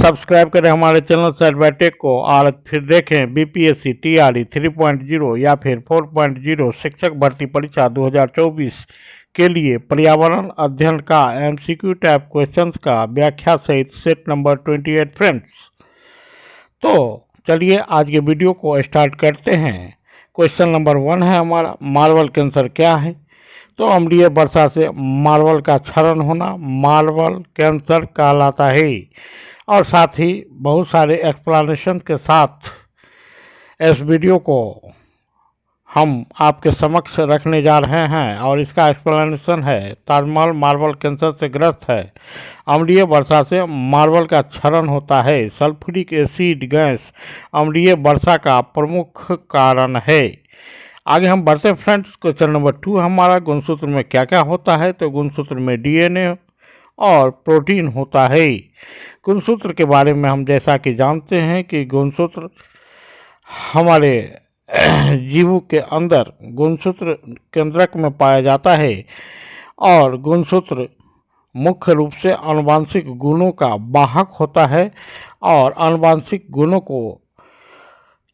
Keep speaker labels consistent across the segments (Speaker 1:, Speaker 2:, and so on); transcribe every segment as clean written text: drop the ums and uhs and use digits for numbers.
Speaker 1: Subscribe करें हमारे channel set bye take को और फिर देखें बीपीएससी टीआरई 3.0 या फिर 4.0 शिक्षक भर्ती परीक्षा 2024 के लिए पर्यावरण अध्ययन का एमसीक्यू टाइप क्वेश्चंस का व्याख्या सहित सेट नंबर 28 फ्रेंड्स। तो चलिए आज के वीडियो को स्टार्ट करते हैं। क्वेश्चन नंबर 1 है हमारा, मार्बल कैंसर क्या है। तो अम्लीय वर्षा से मार्बल का क्षरण होना मार्बल कैंसर कहलाता है। और साथ ही बहुत सारे एक्सप्लेनेशन के साथ इस वीडियो को हम आपके समक्ष रखने जा रहे हैं और इसका एक्सप्लेनेशन है। ताजमहल मार्बल कैंसर से ग्रस्त है। अम्लीय वर्षा से मार्बल का क्षरण होता है। सल्फ्यूरिक एसिड गैस अम्लीय वर्षा का प्रमुख कारण है। आगे हम बढ़ते हैं फ्रेंड्स। क्वेश्चन नंबर 2 हमारा, गुणसूत्र में क्या क्या होता है। तो गुणसूत्र में डीएनए और प्रोटीन होता है। गुणसूत्र के बारे में हम जैसा कि जानते हैं कि गुणसूत्र हमारे जीवों के अंदर गुणसूत्र केंद्रक में पाया जाता है और गुणसूत्र मुख्य रूप से आनुवंशिक गुणों का वाहक होता है और आनुवंशिक गुणों को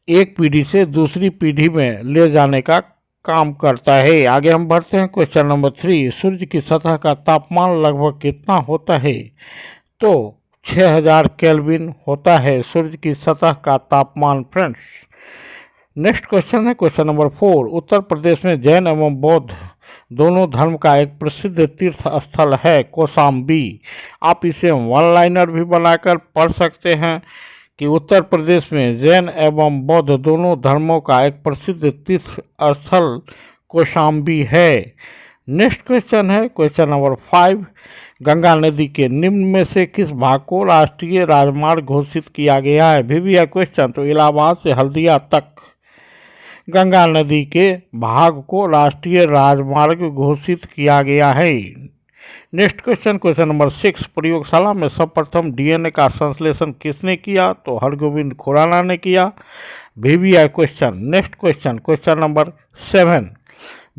Speaker 1: एक पीढ़ी से दूसरी पीढ़ी में ले जाने का काम करता है। आगे हम बढ़ते हैं। क्वेश्चन नंबर 3, सूर्य की सतह का तापमान लगभग कितना होता है। तो 6000 केल्विन होता है सूर्य की सतह का तापमान फ्रेंड्स। नेक्स्ट क्वेश्चन है क्वेश्चन नंबर 4, उत्तर प्रदेश में जैन एवं बौद्ध दोनों धर्म का एक प्रसिद्ध तीर्थ स्थल है कौशाम्बी। आप इसे वन लाइनर भी बनाकर पढ़ सकते हैं कि उत्तर प्रदेश में जैन एवं बौद्ध दोनों धर्मों का एक प्रसिद्ध तीर्थ स्थल कौशाम्बी है। नेक्स्ट क्वेश्चन है क्वेश्चन नंबर 5, गंगा नदी के निम्न में से किस भाग को राष्ट्रीय राजमार्ग घोषित किया गया है। भी यह क्वेश्चन तो इलाहाबाद से हल्दिया तक गंगा नदी के भाग को राष्ट्रीय राजमार्ग घोषित किया गया है। नेक्स्ट क्वेश्चन क्वेश्चन नंबर 6, प्रयोगशाला में सर्वप्रथम डीएनए का संश्लेषण किसने किया। तो हरगोविंद खुराना ने किया। VVI question. Next question question number 7,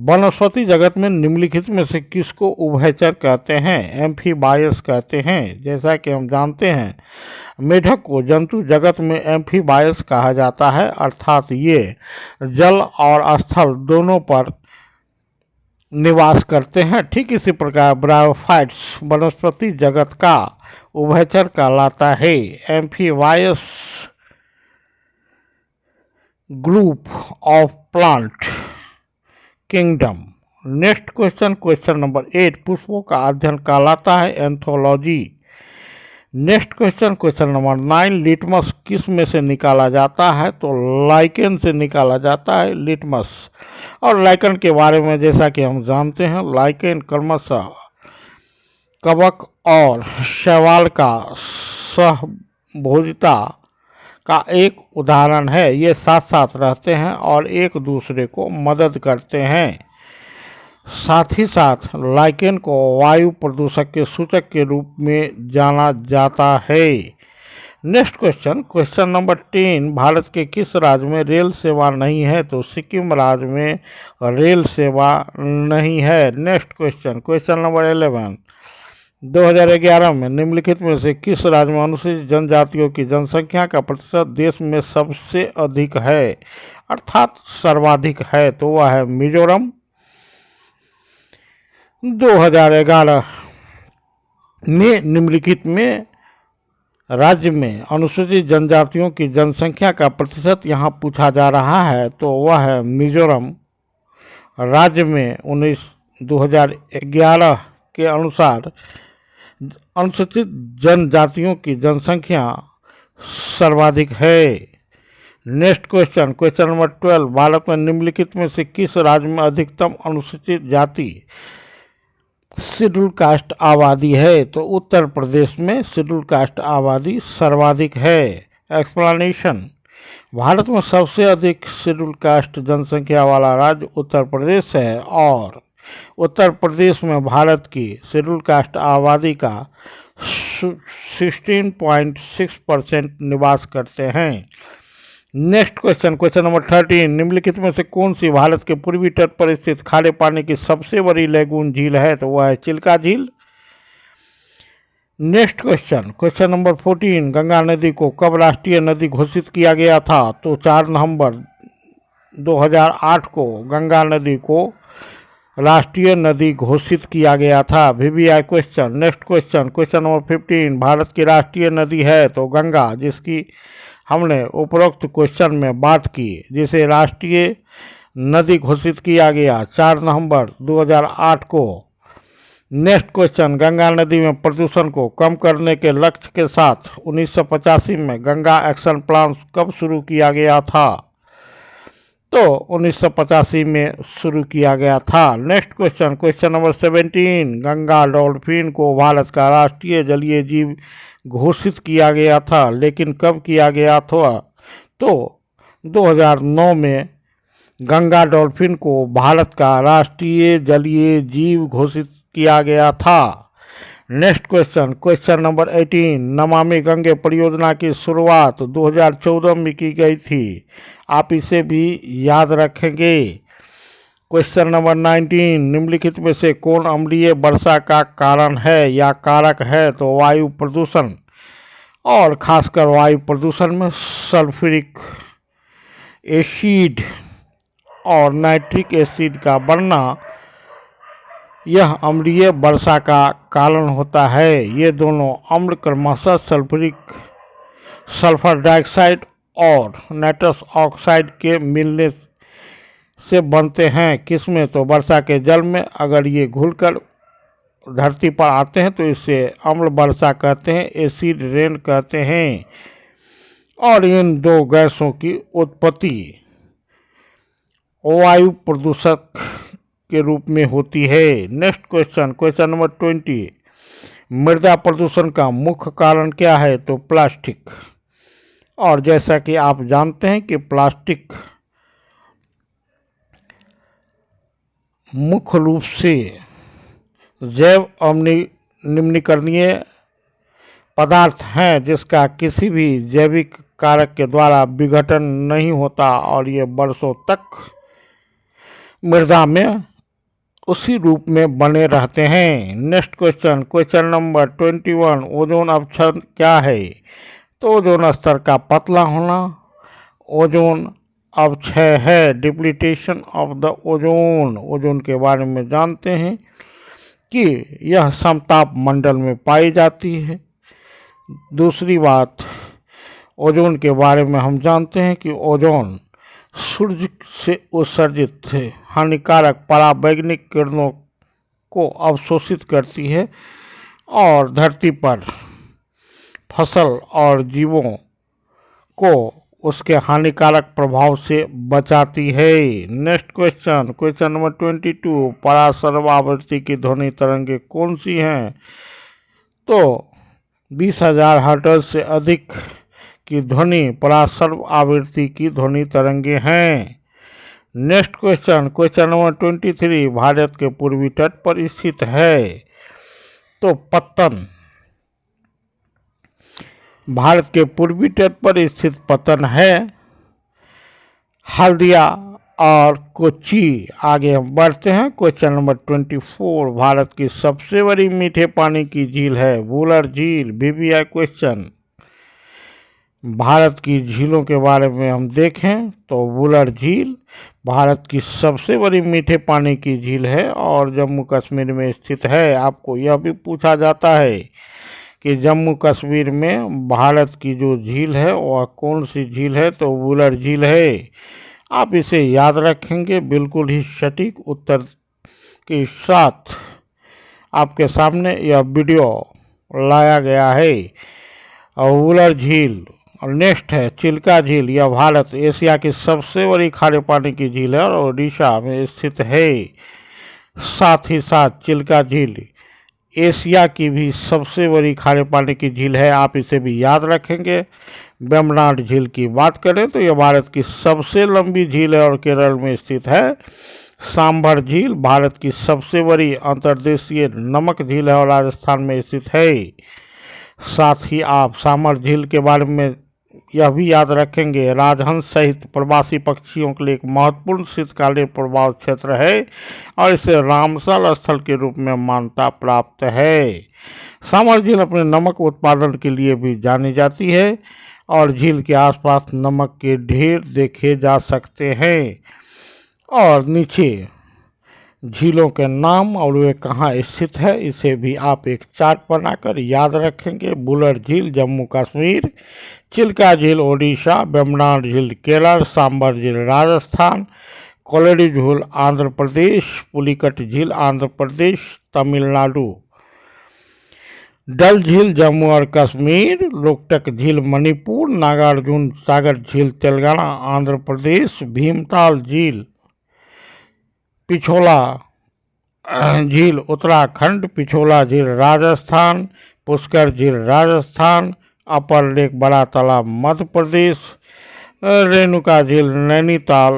Speaker 1: वनस्पति जगत में निम्नलिखित में से किसको उभयचर कहते हैं। एम्फीबायस कहते हैं। जैसा कि हम जानते हैं मेढक को जंतु जगत में एम्फीबायस कहा जाता है, अर्थात ये जल और स्थल दोनों पर निवास करते हैं। ठीक इसी प्रकार ब्रायोफाइट्स वनस्पति जगत का उभयचर कहलाता है। Amphibious group of plant kingdom. Next question question number 8, पुष्पों का अध्ययन कहलाता है anthology. Next question question number 9, litmus किस में से निकाला जाता है। तो लाइकेन से निकाला जाता है लिटमस। और लाइकेन के बारे में जैसा कि हम जानते हैं लाइकेन क्रमशः कवक और शैवाल का सहभोजिता का एक उदाहरण है। ये साथ साथ रहते हैं और एक दूसरे को मदद करते हैं। साथ ही साथ लाइकेन को वायु प्रदूषक के सूचक के रूप में जाना जाता है। Next question question number 10, Bharat के किस राज्य में रेल सेवा नहीं है। तो सिक्किम राज्य में रेल सेवा नहीं है। नेक्स्ट क्वेश्चन क्वेश्चन नंबर 11, 2011 में निम्नलिखित में से किस राज्य में अनुसूचित जनजातियों की जनसंख्या का प्रतिशत देश में सबसे अधिक है, अर्थात सर्वाधिक है। तो वह है मिजोरम। 2011 में निम्नलिखित में राज्य में अनुसूचित जनजातियों की जनसंख्या का प्रतिशत यहाँ पूछा जा रहा है। तो वह है मिजोरम राज्य में 2011 के अनुसार अनुसूचित जनजातियों की जनसंख्या सर्वाधिक है। Next question question number 12, Bharat में निम्नलिखित में से किस राज्य में अधिकतम अनुसूचित जाति शेड्यूल कास्ट आबादी है। तो उत्तर प्रदेश में शेड्यूल कास्ट आबादी सर्वाधिक है। एक्सप्लेनेशन, भारत में सबसे अधिक शेड्यूल कास्ट जनसंख्या वाला राज्य उत्तर प्रदेश है और उत्तर प्रदेश में भारत की शेड्यूल कास्ट आबादी का 16.6% निवास करते हैं। नेक्स्ट क्वेश्चन क्वेश्चन नंबर 13, निम्नलिखित में से कौन सी भारत के पूर्वी तट पर स्थित खारे पानी की सबसे बड़ी लैगून झील है। तो वह है चिल्का झील। Next question, question number 14, Ganga नदी को कब राष्ट्रीय नदी घोषित किया गया था? तो 4 नवंबर 2008 को गंगा नदी को राष्ट्रीय नदी घोषित किया गया था। VVI question. Next question, question number 15, Bharat की राष्ट्रीय नदी है तो गंगा, जिसकी हमने उपरोक्त क्वेश्चन में बात की, जिसे राष्ट्रीय नदी घोषित किया गया 4 नवंबर 2008 को। नेक्स्ट क्वेश्चन, गंगा नदी में प्रदूषण को कम करने के लक्ष्य के साथ 1985 में गंगा एक्शन प्लान कब शुरू किया गया था? तो 1985 में शुरू किया गया था। Next question, question number 17, Ganga dolphin को भारत का राष्ट्रीय जलीय जीव घोषित किया गया था, लेकिन कब किया गया था? तो 2009 में गंगा डॉल्फिन को भारत का राष्ट्रीय जलीय जीव घोषित किया गया था। Next question, question number 18, Namami Gange परियोजना की शुरुआत 2014 में की गई थी, आप इसे भी याद रखेंगे। क्वेश्चन नंबर 19, निम्नलिखित में से कौन अम्लीय वर्षा का कारण है या कारक है? तो वायु प्रदूषण, और खासकर वायु प्रदूषण में सल्फ्यूरिक एसिड और नाइट्रिक एसिड का बढ़ना यह अम्लीय वर्षा का कारण होता है। ये दोनों अम्ल क्रमशः सल्फर डाइऑक्साइड और नाइट्रस ऑक्साइड के मिलने से बनते हैं। किसमें? तो वर्षा के जल में। अगर ये घुलकर धरती पर आते हैं तो इसे अम्ल वर्षा कहते हैं, एसिड रेन कहते हैं। और इन दो गैसों की उत्पत्ति वायु प्रदूषक के रूप में होती है। नेक्स्ट क्वेश्चन, क्वेश्चन नंबर 20, मृदा प्रदूषण का मुख्य कारण क्या है? तो प्लास्टिक। और जैसा कि आप जानते हैं कि प्लास्टिक मुख्य रूप से जैव निम्नीकरणीय पदार्थ हैं, जिसका किसी भी जैविक कारक के द्वारा विघटन नहीं होता और ये वर्षों तक मृदा में उसी रूप में बने रहते हैं। Next question, question number 21, ozone अपक्षय क्या है? तो ओजोन स्तर का पतला होना ओजोन अपक्षय है, डिप्लीटेशन ऑफ द ओजोन। ओजोन के बारे में जानते हैं कि यह समताप मंडल में पाई जाती है। दूसरी बात, ओजोन के बारे में हम जानते हैं कि ओजोन सूर्य से उत्सर्जित हानिकारक पराबैंगनिक किरणों को अवशोषित करती है और धरती पर फसल और जीवों को उसके हानिकारक प्रभाव से बचाती है। नेक्स्ट क्वेश्चन, क्वेश्चन नंबर 22, परासर्व आवृत्ति की ध्वनि तरंगे कौन सी हैं? तो 20,000 हर्ट्ज से अधिक की ध्वनि परासर्व आवृत्ति की ध्वनि तरंगे हैं। Next question, question number 23, Bharat के पूर्वी तट पर स्थित है। तो पत्तन, भारत के पूर्वी तट पर स्थित पत्तन है हल्दिया और कोच्चि। आगे हम बढ़ते हैं। क्वेश्चन नंबर 24, भारत की सबसे बड़ी मीठे पानी की झील है वुलर झील। VVI क्वेश्चन, भारत की झीलों के बारे में हम देखें तो वुलर झील भारत की सबसे बड़ी मीठे पानी की झील है और जम्मू कश्मीर में स्थित है। आपको यह भी पूछा जाता है कि जम्मू कश्मीर में भारत की जो झील है वह कौन सी झील है? तो वुलर झील है। आप इसे याद रखेंगे। बिल्कुल ही सटीक उत्तर के साथ आपके सामने यह वीडियो लाया गया है। वुलर झील। और नेक्स्ट है चिल्का झील। यह भारत एशिया की सबसे बड़ी खारे पानी की झील है और ओडिशा में स्थित है। साथ ही साथ चिल्का झील एशिया की भी सबसे बड़ी खारे पानी की झील है। आप इसे भी याद रखेंगे। वेम्बनाड झील की बात करें तो यह भारत की सबसे लंबी झील है और केरल में स्थित है। सांभर झील भारत की सबसे बड़ी अंतर्देशीय नमक झील है और राजस्थान में स्थित है। साथ ही आप सामर झील के बारे में यह भी याद रखेंगे राजहंस सहित प्रवासी पक्षियों के लिए एक महत्वपूर्ण शीतकालीन प्रवास क्षेत्र है और इसे रामसल स्थल के रूप में मान्यता प्राप्त है। सामर झील अपने नमक उत्पादन के लिए भी जानी जाती है और झील के आसपास नमक के ढेर देखे जा सकते हैं। और नीचे झीलों के नाम और वे कहाँ स्थित है इसे भी आप एक चार्ट बनाकर याद रखेंगे। बुलर झील जम्मू कश्मीर, चिल्का झील ओडिशा, वेम्बनाड झील केरल, सांबर झील राजस्थान, कोलेडी झील आंध्र प्रदेश, पुलिकट झील आंध्र प्रदेश तमिलनाडु, डल झील जम्मू और कश्मीर, लोकटक झील मणिपुर, नागार्जुन सागर झील तेलंगाना आंध्र प्रदेश, भीमताल झील पिछोला झील उत्तराखंड, पिछोला झील राजस्थान, पुष्कर झील राजस्थान, अपर लेक बड़ा तालाब मध्य प्रदेश, रेणुका झील नैनीताल,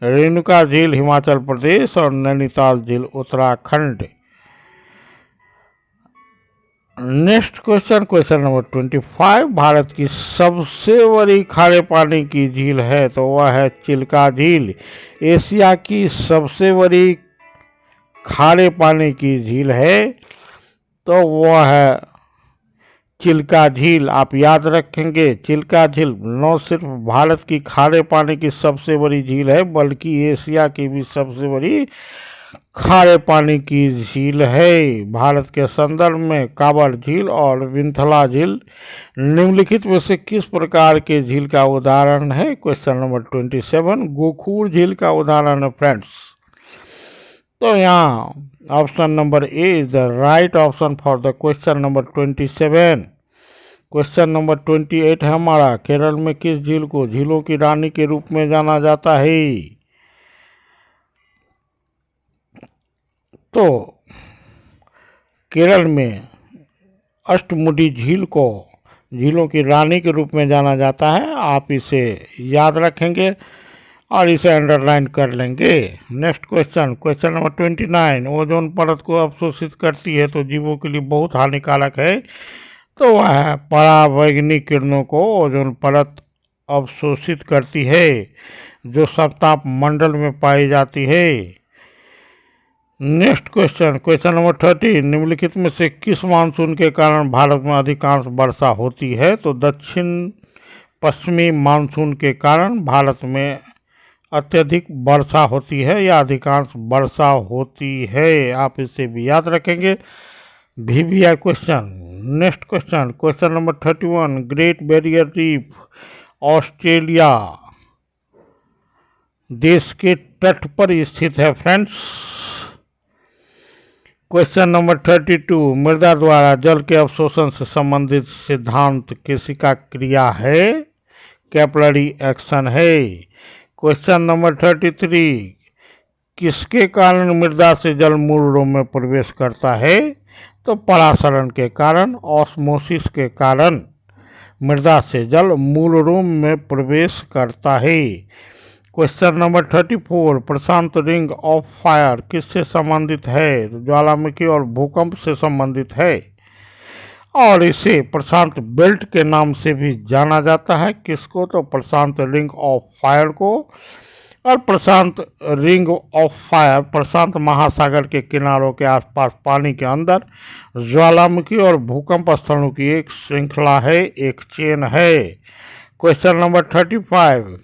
Speaker 1: रेणुका झील हिमाचल प्रदेश और नैनीताल झील Uttarakhand. Next question, question number 25, Bharat की सबसे बड़ी खारे पानी की झील है तो वह है चिल्का झील। एशिया की सबसे बड़ी खारे पानी की झील है तो वह है चिल्का झील। आप याद रखेंगे चिल्का झील न सिर्फ भारत की खारे पानी की सबसे बड़ी झील है बल्कि एशिया की भी सबसे बड़ी खारे पानी की झील है। भारत के संदर्भ में काबर झील और विंथला झील निम्नलिखित में से किस प्रकार के झील का उदाहरण है? क्वेश्चन नंबर 27, गोखूर झील का उदाहरण है फ्रेंड्स। तो यहाँ option number A is the right option for the question number 27। Question number 28 है हमारा, केरल में किस झील को झीलों की रानी के रूप में जाना जाता है? तो केरल में अष्टमुडी झील को झीलों की रानी के रूप में जाना जाता है। आप इसे याद रखेंगे और इसे अंडरलाइन कर लेंगे। Next question, question number 29, ozone परत को अवशोषित करती है तो जीवों के लिए बहुत हानिकारक है तो वह है पराबैंगनी किरणों को ओजोन परत अवशोषित करती है जो सप्ताप मंडल में पाई जाती है। नेक्स्ट क्वेश्चन, क्वेश्चन नंबर 30, निम्नलिखित में से किस मानसून के कारण भारत में अधिकांश वर्षा होती है? तो दक्षिण पश्चिमी मानसून के कारण भारत में अत्यधिक वर्षा होती है या अधिकांश वर्षा होती है। आप इसे भी याद रखेंगे। VBI question. Next question, question number 31, great barrier reef Australia देश के तट पर स्थित है फ्रेंड्स। क्वेश्चन नंबर 32, मृदा द्वारा जल के अवशोषण से संबंधित सिद्धांत किसका क्रिया है? कैपिलरी एक्शन है। क्वेश्चन नंबर 33, किसके कारण मृदा से जल मूल रूप में प्रवेश करता है? तो परासरण के कारण, ऑस्मोसिस के कारण मृदा से जल मूल रूप में प्रवेश करता है। Question number 34, Prashant ring of fire किससे संबंधित है? तो ज्वालामुखी और भूकंप से संबंधित है और इसे प्रशांत बेल्ट के नाम से भी जाना जाता है। किसको? तो प्रशांत रिंग ऑफ फायर को। और प्रशांत रिंग ऑफ फायर प्रशांत महासागर के किनारों के आसपास पानी के अंदर ज्वालामुखी और भूकंप स्थलों की एक श्रृंखला है, एक चेन है। क्वेश्चन नंबर 35,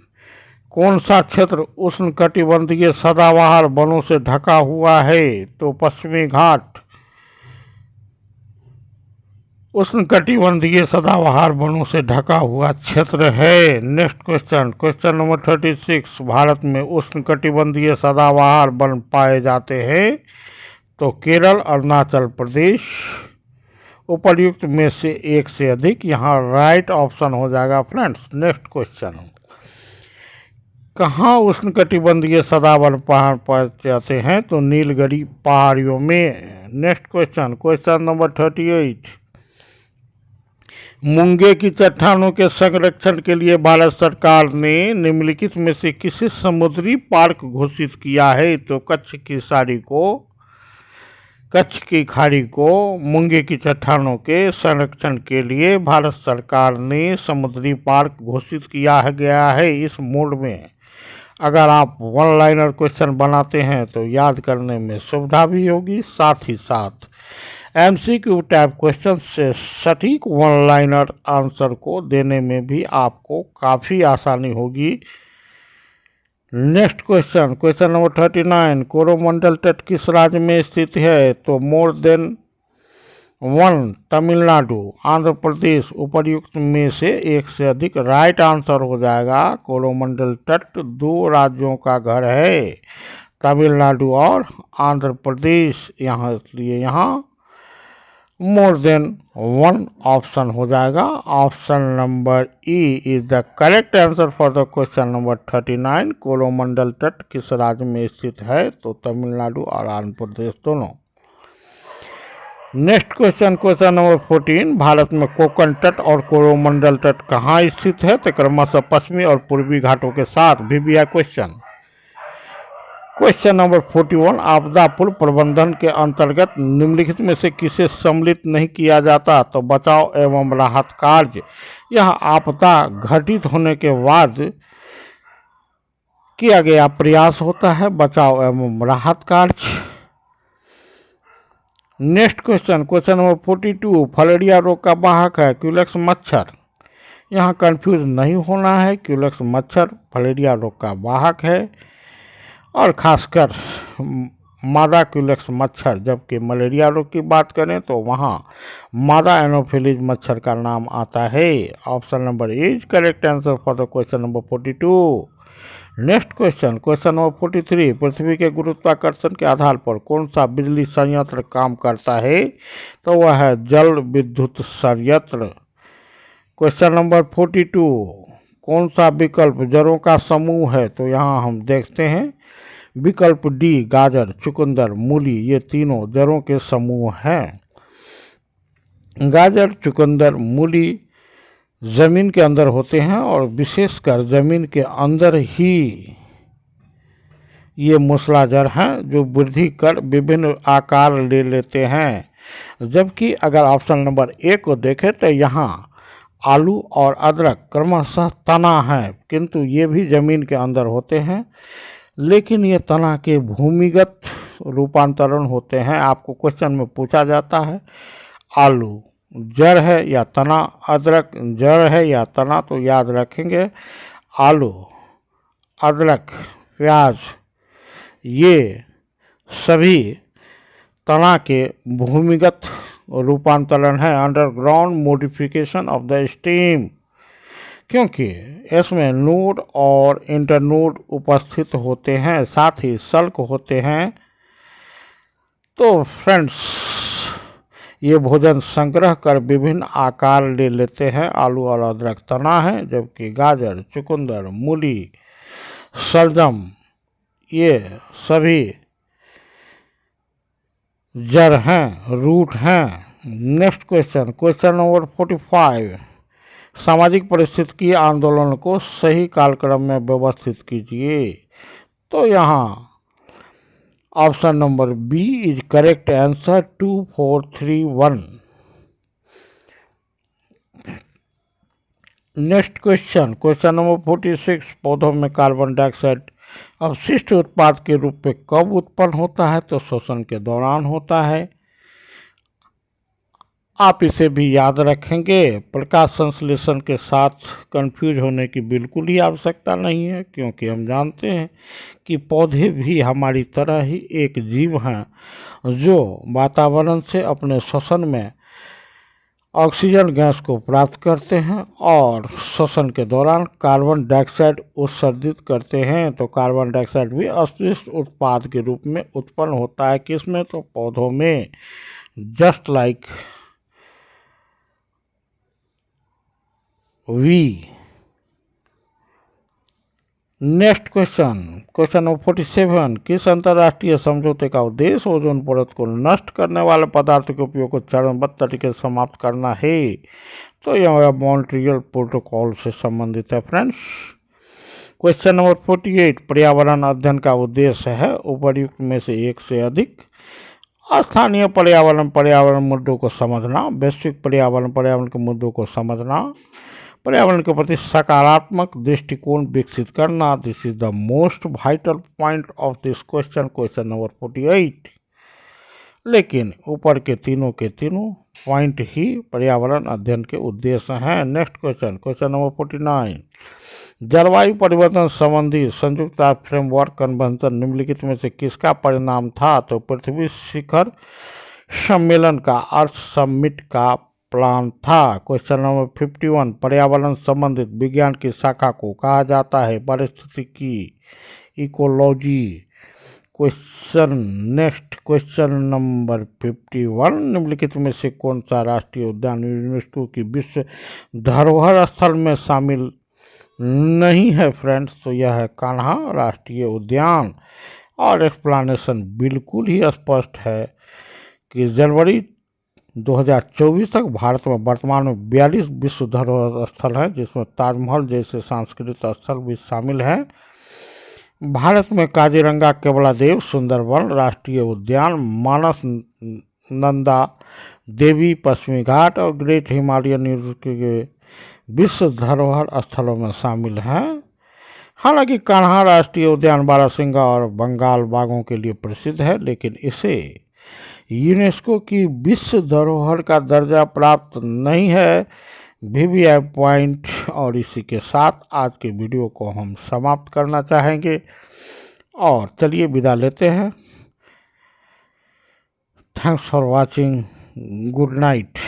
Speaker 1: कौन सा क्षेत्र उष्णकटिबंधीय सदाबहार वनों से ढका हुआ है? तो पश्चिमी घाट उष्णकटिबंधीय सदाबहार वनों से ढका हुआ क्षेत्र है। Next question, question number 36, Bharat में उष्णकटिबंधीय सदाबहार वन पाए जाते हैं तो केरल, अरुणाचल प्रदेश, उपर्युक्त में से एक से अधिक। यहाँ राइट ऑप्शन हो जाएगा फ्रेंड्स। नेक्स्ट क्वेश्चन, कहाँ उष्णकटिबंधीय सदाबहार पहाड़ पाए जाते हैं? तो नीलगिरी पहाड़ियों में। नेक्स्ट क्वेश्चन, क्वेश्चन नंबर 38, मूंगे की चट्टानों के संरक्षण के लिए भारत सरकार ने निम्नलिखित में से किसी समुद्री पार्क घोषित किया है? तो कच्छ की साड़ी को कच्छ की खाड़ी को मूंगे की चट्टानों के संरक्षण के लिए भारत सरकार ने समुद्री पार्क घोषित किया गया है। इस मोड में अगर आप वन लाइनर क्वेश्चन बनाते हैं तो याद करने में सुविधा भी होगी, साथ ही साथ एमसीक्यू टाइप क्वेश्चन से सटीक वन लाइनर आंसर को देने में भी आपको काफ़ी आसानी होगी। Next question, question number 39, Coromandel तट किस राज्य में स्थित है? तो more than one, Tamil Nadu, Andhra Pradesh, उपर्युक्त में से एक से अधिक। राइट आंसर हो जाएगा कोरोमंडल तट 2 राज्यों का घर है, तमिलनाडु और आंध्र प्रदेश। यहाँ इसलिए यहाँ मोर देन वन ऑप्शन हो जाएगा। Option number E is the correct answer for the question number 39। Coromandel तट किस राज्य में स्थित है? तो तमिलनाडु और आंध्र प्रदेश दोनों। Next question, question number 14, Bharat में कोंकण तट और कोरोमंडल तट कहाँ स्थित है? तो क्रमशः पश्चिमी और पूर्वी घाटों के साथ। VBI question. क्वेश्चन नंबर 41, आपदा पूर्व प्रबंधन के अंतर्गत निम्नलिखित में से किसे सम्मिलित नहीं किया जाता? तो बचाव एवं राहत कार्य। यह आपदा घटित होने के बाद किया गया प्रयास होता है, बचाव एवं राहत कार्य। Next question, question number 42, filaria रोग का वाहक है क्यूलेक्स मच्छर। यहाँ कंफ्यूज नहीं होना है, क्यूलेक्स मच्छर फलेरिया रोग का वाहक है और खासकर मादा क्यूलेक्स मच्छर। जबकि मलेरिया रोग की बात करें तो वहाँ मादा एनोफिलीज मच्छर का नाम आता है। Option number is correct answer for the question number 42। Next question, question number 43, पृथ्वी के गुरुत्वाकर्षण के आधार पर कौन सा बिजली संयंत्र काम करता है? तो वह है जल विद्युत संयंत्र। क्वेश्चन नंबर 42, कौन सा विकल्प जड़ों का समूह है? तो यहाँ हम देखते हैं विकल्प डी, गाजर, चुकंदर, मूली, ये तीनों जड़ों के समूह हैं। गाजर, चुकंदर, मूली जमीन के अंदर होते हैं और विशेषकर जमीन के अंदर ही ये मूसलाधार हैं जो वृद्धि कर विभिन्न आकार ले लेते हैं। जबकि अगर ऑप्शन नंबर ए को देखें तो यहाँ आलू और अदरक क्रमशः तना है, किंतु ये भी जमीन के अंदर होते हैं, लेकिन ये तना के भूमिगत रूपांतरण होते हैं। आपको क्वेश्चन में पूछा जाता है आलू जड़ है या तना, अदरक जड़ है या तना, तो याद रखेंगे आलू, अदरक, प्याज ये सभी तना के भूमिगत रूपांतरण है, underground modification of the stem, क्योंकि इसमें नोड और इंटरनोड उपस्थित होते हैं, साथ ही सल्क होते हैं। तो फ्रेंड्स, ये भोजन संग्रह कर विभिन्न आकार ले लेते हैं। आलू और अदरक तना है, जबकि गाजर, चुकंदर, मूली, शलजम ये सभी जड़ हैं, रूट हैं। नेक्स्ट क्वेश्चन, क्वेश्चन नंबर 45, सामाजिक परिस्थितिकी आंदोलन को सही कालक्रम में व्यवस्थित कीजिए। तो यहाँ option number B is correct answer 2431। Next question, question number 46, पौधों में कार्बन डाइऑक्साइड अवशिष्ट उत्पाद के रूप में कब उत्पन्न होता है? तो श्वसन के दौरान होता है। आप इसे भी याद रखेंगे। प्रकाश संश्लेषण के साथ कंफ्यूज होने की बिल्कुल ही आवश्यकता नहीं है, क्योंकि हम जानते हैं कि पौधे भी हमारी तरह ही एक जीव हैं जो वातावरण से अपने श्वसन में ऑक्सीजन गैस को प्राप्त करते हैं और श्वसन के दौरान कार्बन डाइऑक्साइड उत्सर्जित करते हैं। तो कार्बन डाइऑक्साइड भी अवशिष्ट उत्पाद के रूप में उत्पन्न होता है किसमें? तो पौधों में। Just like we. Next question, question number 47, किस अंतर्राष्ट्रीय समझौते का उद्देश्य ओजोन परत को नष्ट करने वाले पदार्थों के उपयोग को चरणबद्ध तरीके से समाप्त करना है? तो यह मॉन्ट्रियल प्रोटोकॉल से संबंधित है फ्रेंड्स। क्वेश्चन नंबर 48, पर्यावरण अध्ययन का उद्देश्य है उपर्युक्त में से एक से अधिक। स्थानीय पर्यावरण पर्यावरण मुद्दों को समझना, वैश्विक पर्यावरण पर्यावरण के मुद्दों को समझना, पर्यावरण के प्रति सकारात्मक दृष्टिकोण विकसित करना। This is the most vital point of this question, question number 48। लेकिन ऊपर के तीनों पॉइंट ही पर्यावरण अध्ययन के उद्देश्य हैं। Next question, question number 49। जलवायु परिवर्तन संबंधी संयुक्त राष्ट्र फ्रेमवर्क कन्वेंशन निम्नलिखित में से किसका परिणाम था? तो पृथ्वी शिखर सम्मेलन का अर्थ समिट का प्लान था। Question number 51। पर्यावरण संबंधित विज्ञान की शाखा को कहा जाता है पारिस्थितिकी, ecology. Question next, question number 51। निम्नलिखित में से कौन सा राष्ट्रीय उद्यान यूनेस्को की विश्व धरोहर स्थल में शामिल नहीं है फ्रेंड्स? तो यह है कान्हा राष्ट्रीय उद्यान। और एक्सप्लेनेशन बिल्कुल ही स्पष्ट है कि जनवरी 2024 तक भारत में वर्तमान में 42 विश्व धरोहर स्थल हैं, जिसमें ताजमहल जैसे सांस्कृतिक स्थल भी शामिल हैं। भारत में काजीरंगा, केवलादेव, सुंदरवन राष्ट्रीय उद्यान, मानस, नंदा देवी, पश्चिमी घाट और ग्रेट हिमालयन के विश्व धरोहर स्थलों में शामिल हैं। हालांकि कान्हा राष्ट्रीय उद्यान बारहसिंगा और बंगाल बाघों के लिए प्रसिद्ध है, लेकिन इसे यूनेस्को की विश्व धरोहर का दर्जा प्राप्त नहीं है। VVI point. और इसी के साथ आज के वीडियो को हम समाप्त करना चाहेंगे और चलिए विदा लेते हैं। Thanks for watching. Good night.